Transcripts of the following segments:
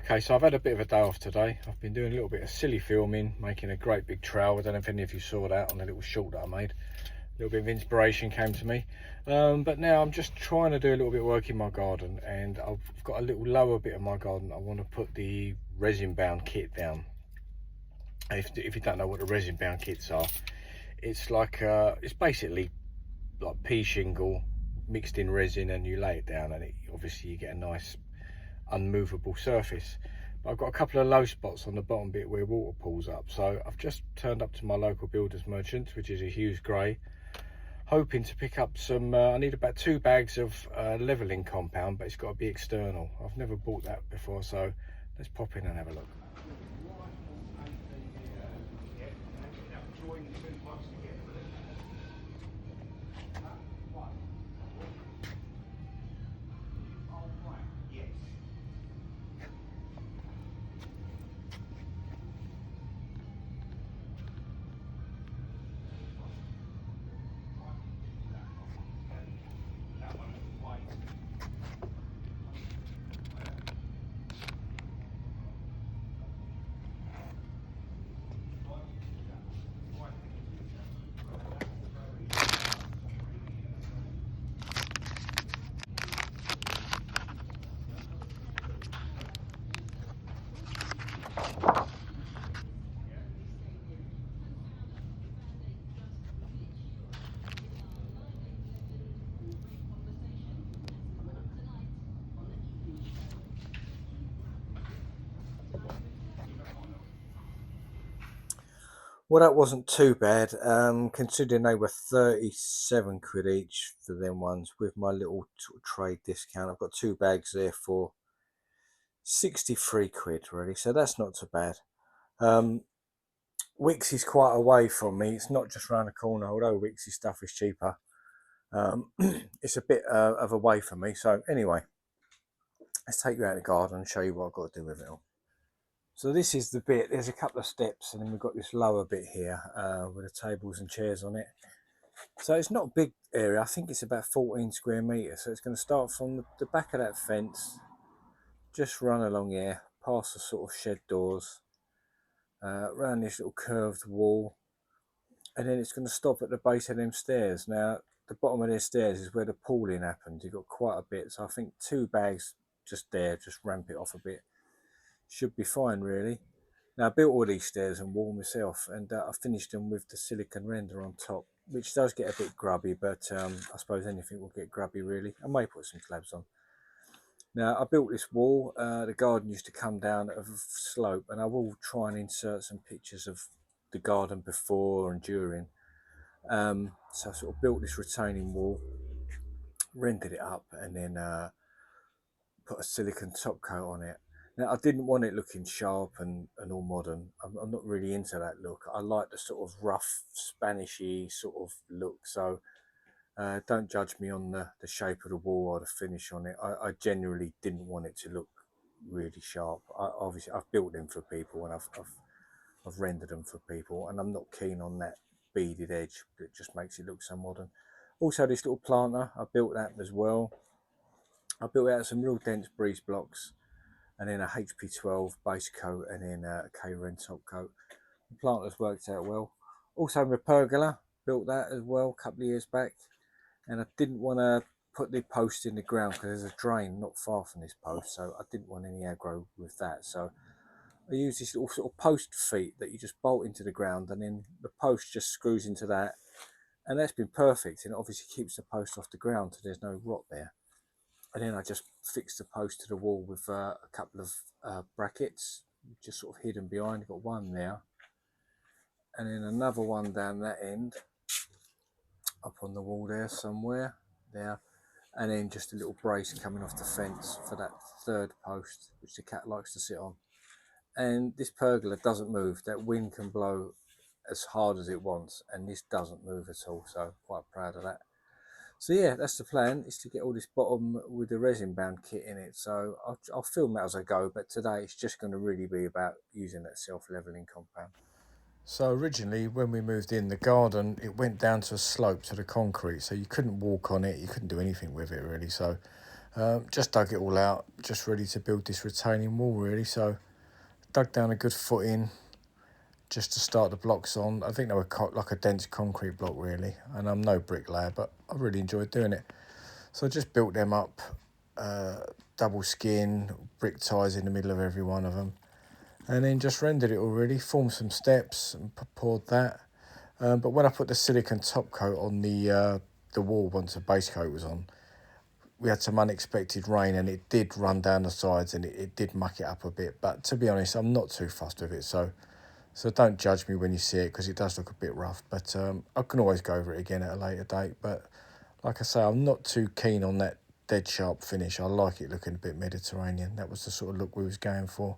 Okay, so I've had a bit of a day off today. I've been doing a little bit of silly filming, making a great big trail. I don't know if any of you saw that on the little short that I made. A little bit of inspiration came to me. But now I'm just trying to do a little bit of work in my garden, and I've got a little lower bit of my garden. I want to put the resin bound kit down. If you don't know what the resin bound kits are, it's like it's basically like pea shingle mixed in resin, and you lay it down, and obviously you get a nice unmovable surface. But I've got a couple of low spots on the bottom bit where water pools up, so I've just turned up to my local builders merchant, which is a Hughes Gray, hoping to pick up some I need about 2 bags of leveling compound, but it's got to be external. I've never bought that before, so let's pop in and have a look. Well, that wasn't too bad, considering they were 37 quid each for them ones with my little sort of trade discount. I've got 2 bags there for 63 quid, really, so that's not too bad. Wickes is quite away from me. It's not just round the corner, although Wickes' stuff is cheaper. It's a bit of a way from me. So anyway, let's take you out of the garden and show you what I've got to do with it all. So this is the bit. There's a couple of steps, and then we've got this lower bit here with the tables and chairs on it. So it's not a big area. I think it's about 14 square meters. So it's going to start from the back of that fence, just run along here, past the sort of shed doors, around this little curved wall, and then it's going to stop at the base of them stairs. Now, the bottom of their stairs is where the pooling happened. You've got quite a bit, so I think 2 bags just there, just ramp it off a bit. Should be fine, really. Now, I built all these stairs and wall myself, and I finished them with the silicone render on top, which does get a bit grubby, but I suppose anything will get grubby, really. I may put some slabs on. Now, I built this wall. The garden used to come down at a slope, and I will try and insert some pictures of the garden before and during. So I sort of built this retaining wall, rendered it up, and then put a silicone top coat on it. Now, I didn't want it looking sharp and all modern. I'm not really into that look. I like the sort of rough, Spanishy sort of look. So don't judge me on the shape of the wall or the finish on it. I genuinely didn't want it to look really sharp. Obviously, I've built them for people, and I've rendered them for people, and I'm not keen on that beaded edge that just makes it look so modern. Also, this little planter, I built that as well. I built out some real dense breeze blocks, and then a HP12 base coat, and then a K-Ren top coat. The planter's worked out well. Also, my pergola, built that as well a couple of years back, and I didn't want to put the post in the ground because there's a drain not far from this post, so I didn't want any aggro with that. So I use this little sort of post feet that you just bolt into the ground, and then the post just screws into that, and that's been perfect, and it obviously keeps the post off the ground so there's no rot there. And then I just fixed the post to the wall with a couple of brackets just sort of hidden behind. I've got one there, and then another one down that end up on the wall there somewhere there, and then just a little brace coming off the fence for that 3rd post which the cat likes to sit on. And this pergola doesn't move. That wind can blow as hard as it wants, and this doesn't move at all, so quite proud of that. So yeah, that's the plan, is to get all this bottom with the resin bound kit in it. So I'll film that as I go, but today it's just going to really be about using that self-leveling compound. So originally, when we moved in, the garden, it went down to a slope to the concrete, so you couldn't walk on it, you couldn't do anything with it really. So Just dug it all out, just ready to build this retaining wall really. So dug down a good foot in just to start the blocks on. I think they were like a dense concrete block really, and I'm no bricklayer, but I really enjoyed doing it. So I just built them up, double skin, brick ties in the middle of every one of them, and then just rendered it all really, formed some steps and poured that. But when I put the silicone top coat on the wall once the base coat was on, we had some unexpected rain and it did run down the sides and it did muck it up a bit. But to be honest, I'm not too fussed with it, so don't judge me when you see it, because it does look a bit rough. But I can always go over it again at a later date. But like I say, I'm not too keen on that dead sharp finish. I like it looking a bit Mediterranean. That was the sort of look we was going for.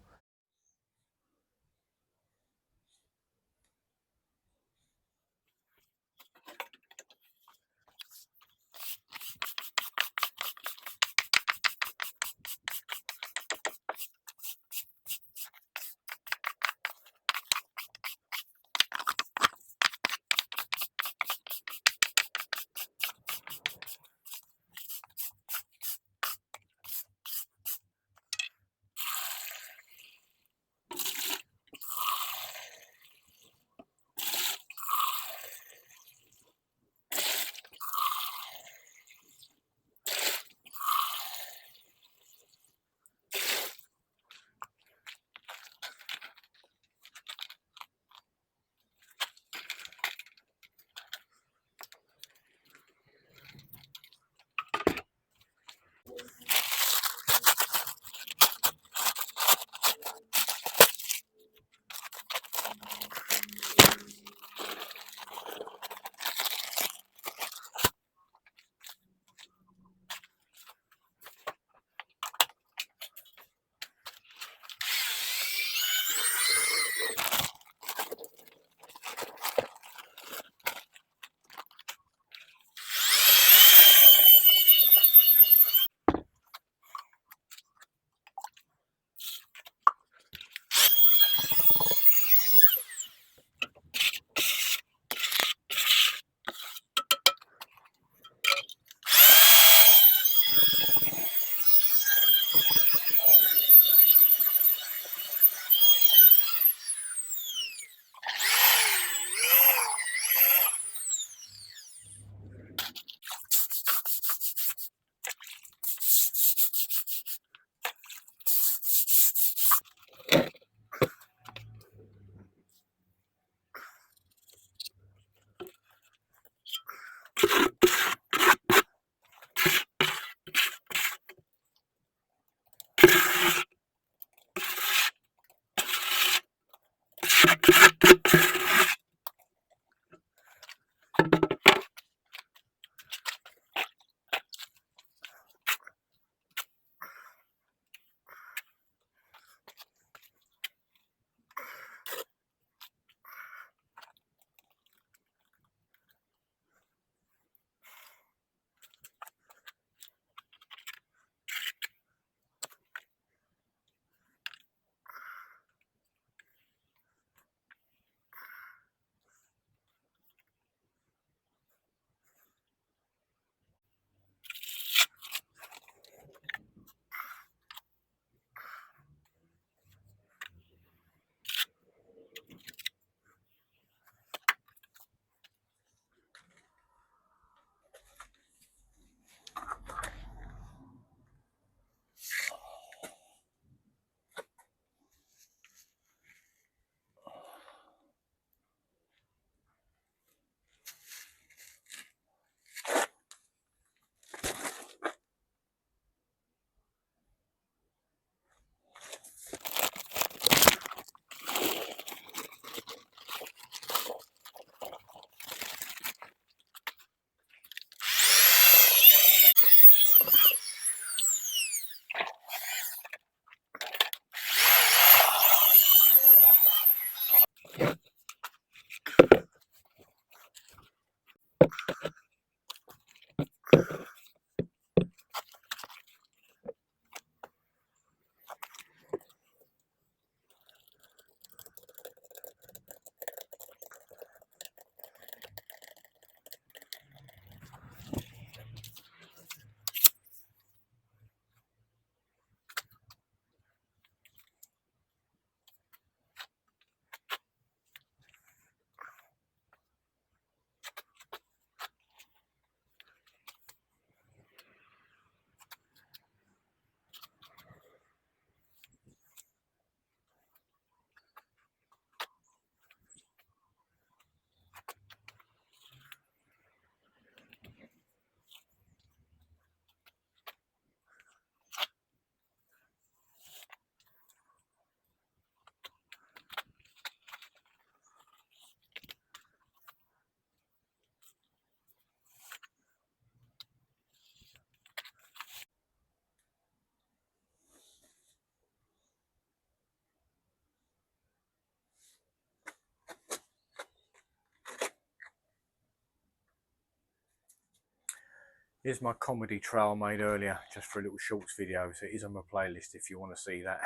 Here's my comedy trail I made earlier, just for a little shorts video, so it is on my playlist if you want to see that.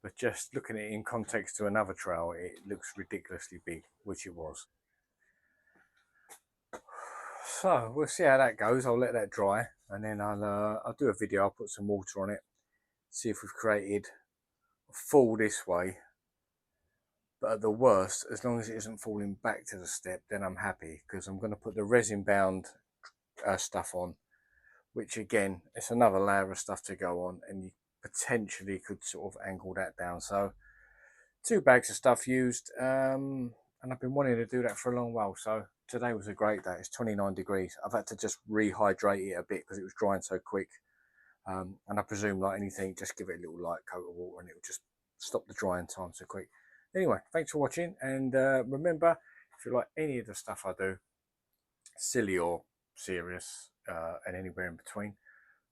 But just looking at it in context to another trail, it looks ridiculously big, which it was. So we'll see how that goes. I'll let that dry, and then I'll do a video. I'll put some water on it, see if we've created a fall this way. But at the worst, as long as it isn't falling back to the step, then I'm happy, because I'm going to put the resin bound stuff on, which again, it's another layer of stuff to go on, and you potentially could sort of angle that down. So 2 bags of stuff used, and I've been wanting to do that for a long while. So today was a great day. It's 29 degrees. I've had to just rehydrate it a bit because it was drying so quick. And I presume, like anything, just give it a little light coat of water and it will just stop the drying time so quick. Anyway, thanks for watching, and remember, if you like any of the stuff I do, silly or serious, and anywhere in between,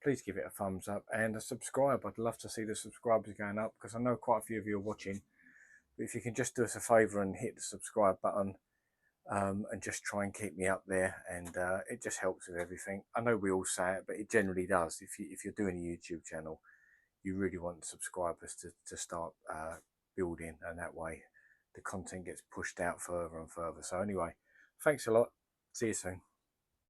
please give it a thumbs up and a subscribe. I'd love to see the subscribers going up, because I know quite a few of you are watching. But if you can just do us a favour and hit the subscribe button, and just try and keep me up there, and it just helps with everything. I know we all say it, but it generally does. If you're doing a YouTube channel, you really want subscribers to start building, and that way the content gets pushed out further and further. So anyway, thanks a lot. See you soon.